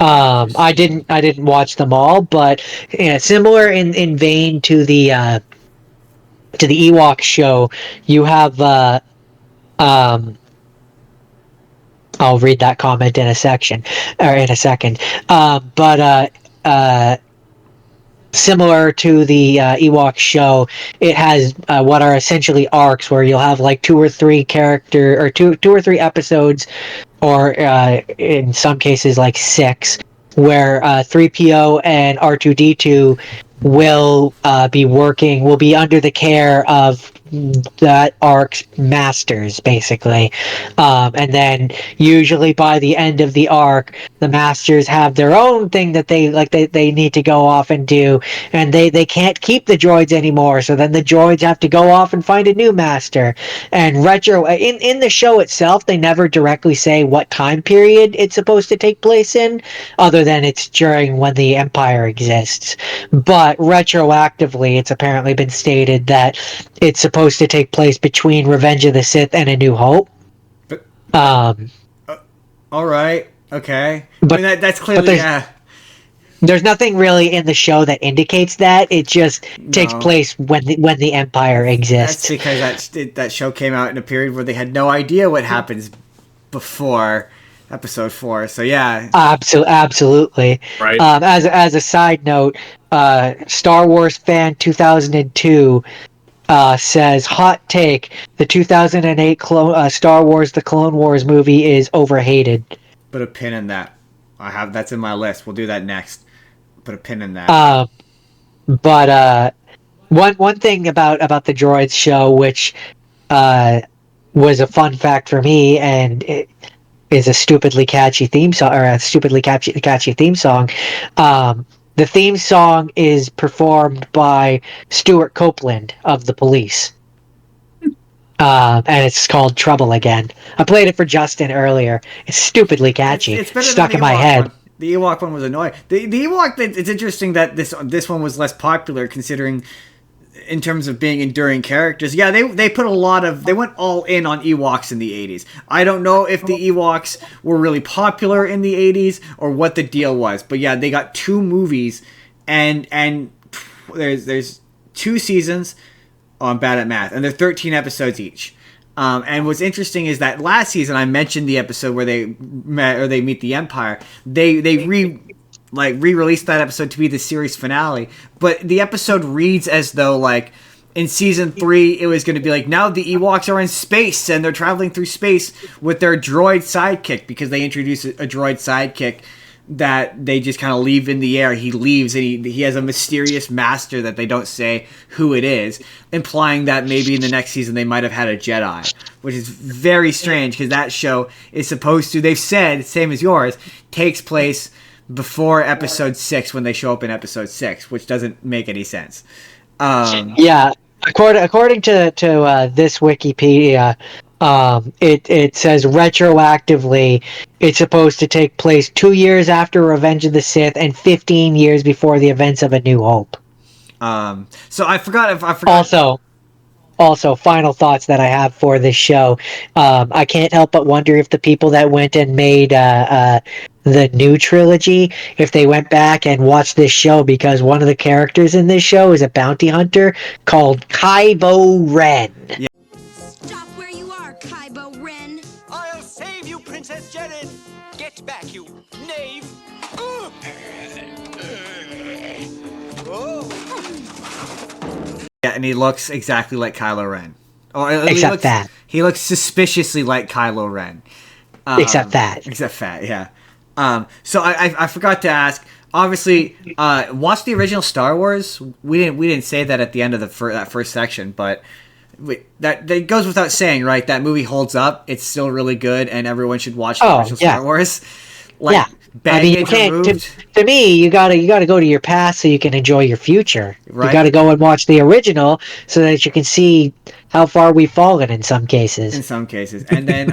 I didn't watch them all, but similar in vein to the Ewok show, you have I'll read that comment in a section or in a second. Similar to the Ewok show, it has what are essentially arcs where you'll have like two or three episodes, or in some cases like 6, where 3PO and R2-D2 will be under the care of that arc's masters, basically. And then usually by the end of the arc, the masters have their own thing that they need to go off and do, and they can't keep the droids anymore, so then the droids have to go off and find a new master. And in the show itself, they never directly say what time period it's supposed to take place in, other than it's during when the Empire exists. But retroactively, it's apparently been stated that it's supposed to take place between Revenge of the Sith and A New Hope. But, Um, all right. Okay. But- I mean, that's clearly, there's- yeah. There's nothing really in the show that indicates that. It just takes No. place when the Empire That's exists. because that show came out in a period where they had no idea what happens before episode 4. So yeah. Absolutely. Right. As a side note, Star Wars fan 2002 says, hot take: the 2008 Star Wars: The Clone Wars movie is overhated. Put a pin in that. That's in my list. We'll do that next. Put a pin in that. But one thing about the Droids show, which was a fun fact for me, and it is a stupidly catchy theme song, or a stupidly catchy theme song. The theme song is performed by Stuart Copeland of The Police. And it's called Trouble Again. I played it for Justin earlier. It's stupidly catchy. It's better Stuck than in the my Ewok head. one. The Ewok one was annoying. The Ewok, it's interesting that this one was less popular, considering in terms of being enduring characters. Yeah, they put they went all in on Ewoks in the 80s. I don't know if the Ewoks were really popular in the 80s or what the deal was, but yeah, they got 2 movies, and there's 2 seasons. Oh, I'm bad at math, and they're 13 episodes each. And what's interesting is that last season I mentioned the episode where they meet the Empire. They re-released that episode to be the series finale, but the episode reads as though like in season 3 it was going to be like, now the Ewoks are in space and they're traveling through space with their droid sidekick, because they introduce a droid sidekick that they just kind of leave in the air. He leaves, and he has a mysterious master that they don't say who it is, implying that maybe in the next season they might have had a Jedi, which is very strange because that show is supposed to, they've said, same as yours, takes place before episode 6 when they show up in episode 6, which doesn't make any sense. Yeah, according to this Wikipedia, it says retroactively it's supposed to take place 2 years after Revenge of the Sith and 15 years before the events of A New Hope. So I forgot. Also, final thoughts that I have for this show. I can't help but wonder if the people that went and made the new trilogy, if they went back and watched this show, because one of the characters in this show is a bounty hunter called Kylo Ren. Yeah. Stop where you are, Kylo Ren. I'll save you, Princess Jaren! Get back, you knave! Oh. Yeah, and he looks exactly like Kylo Ren. Or Except that. He looks suspiciously like Kylo Ren. Except that. Except fat, yeah. So I forgot to ask. Obviously, watch the original Star Wars. We didn't say that at the end of that first section, but that goes without saying, right? That movie holds up. It's still really good, and everyone should watch the original Star Wars. Yeah. I mean, you can't. To me, you gotta go to your past so you can enjoy your future. Right. You gotta go and watch the original so that you can see how far we've fallen in some cases. And then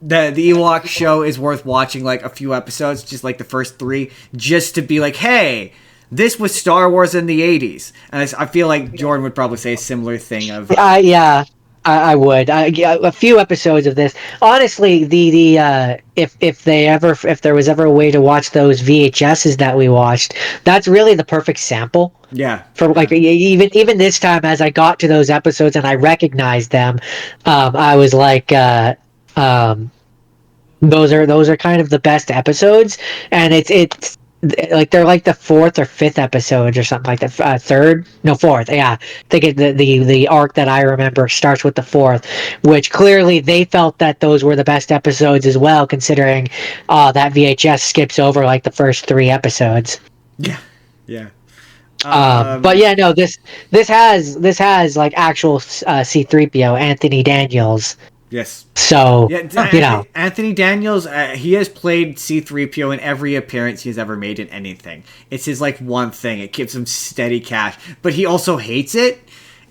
the Ewok show is worth watching, like a few episodes, just like the first 3, just to be like, hey, this was Star Wars in the 80s. And I feel like Jordan would probably say a similar thing of... Yeah. I would. Yeah, a few episodes of this. Honestly, if there was ever a way to watch those VHSs that we watched, that's really the perfect sample Yeah. for like even this time as I got to those episodes and I recognized them, I was like, those are kind of the best episodes, and it's like they're like the fourth or fifth episodes or something like that. Third, no, fourth. Yeah, I think the arc that I remember starts with the fourth, which clearly they felt that those were the best episodes as well, considering that VHS skips over like the first three episodes. Yeah. Yeah. But yeah, no, this has like actual C-3PO Anthony Daniels. Yes. So Yeah, you know, Anthony Daniels, he has played C-3PO in every appearance he's ever made in anything. It's his like one thing. It gives him steady cash, but he also hates it.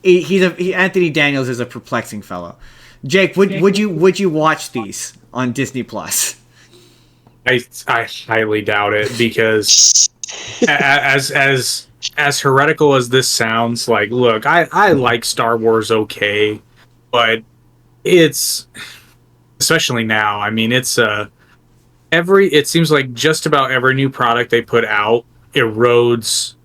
Anthony Daniels is a perplexing fellow. Jake, would you watch these on Disney Plus? I highly doubt it, because as heretical as this sounds, like, look, I like Star Wars, okay, but it's, especially now, I mean, it's it seems like just about every new product they put out erodes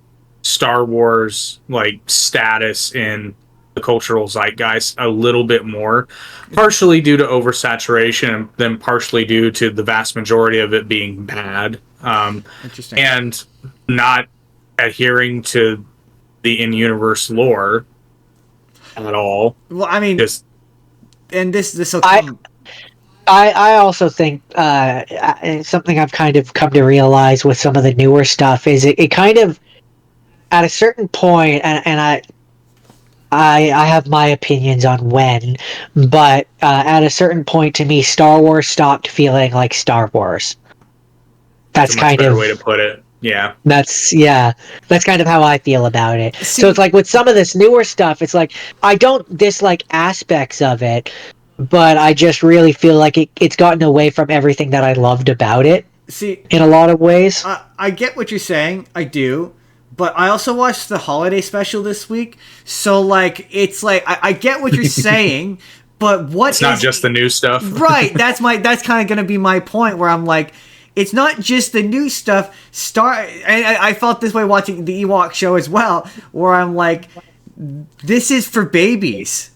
Star Wars like status in the cultural zeitgeist a little bit more, partially due to oversaturation and then partially due to the vast majority of it being bad, Interesting. and not adhering to the in-universe lore at all. Well, I mean, Just and this will come. I also think something I've kind of come to realize with some of the newer stuff is it kind of, at a certain point, and I have my opinions on when, but at a certain point, to me, Star Wars stopped feeling like Star Wars. That's a much kind better of way to put it. Yeah. That's kind of how I feel about it. See- So it's like with some of this newer stuff, it's like I don't dislike aspects of it, but I just really feel like it's gotten away from everything that I loved about it See, in a lot of ways. I get what you're saying. I do. But I also watched the holiday special this week. So, like, it's like, I get what you're saying, but It's not just the new stuff. Right. That's kind of going to be my point, where I'm like, it's not just the new stuff. And I felt this way watching the Ewok show as well, where I'm like, this is for babies.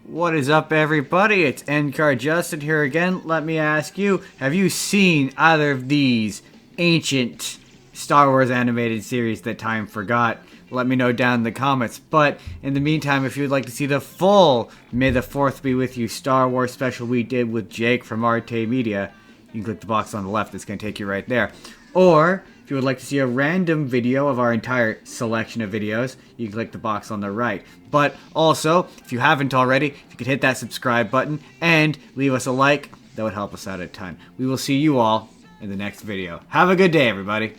What is up, everybody? It's Endcard Justin here again. Let me ask you, have you seen either of these ancient Star Wars animated series that time forgot? Let me know down in the comments. But in the meantime, if you would like to see the full May the 4th Be With You Star Wars special we did with Jake from Arte Media, you can click the box on the left. It's going to take you right there. Or if you would like to see a random video of our entire selection of videos, you can click the box on the right. But also, if you haven't already, if you could hit that subscribe button and leave us a like, that would help us out a ton. We will see you all in the next video. Have a good day, everybody.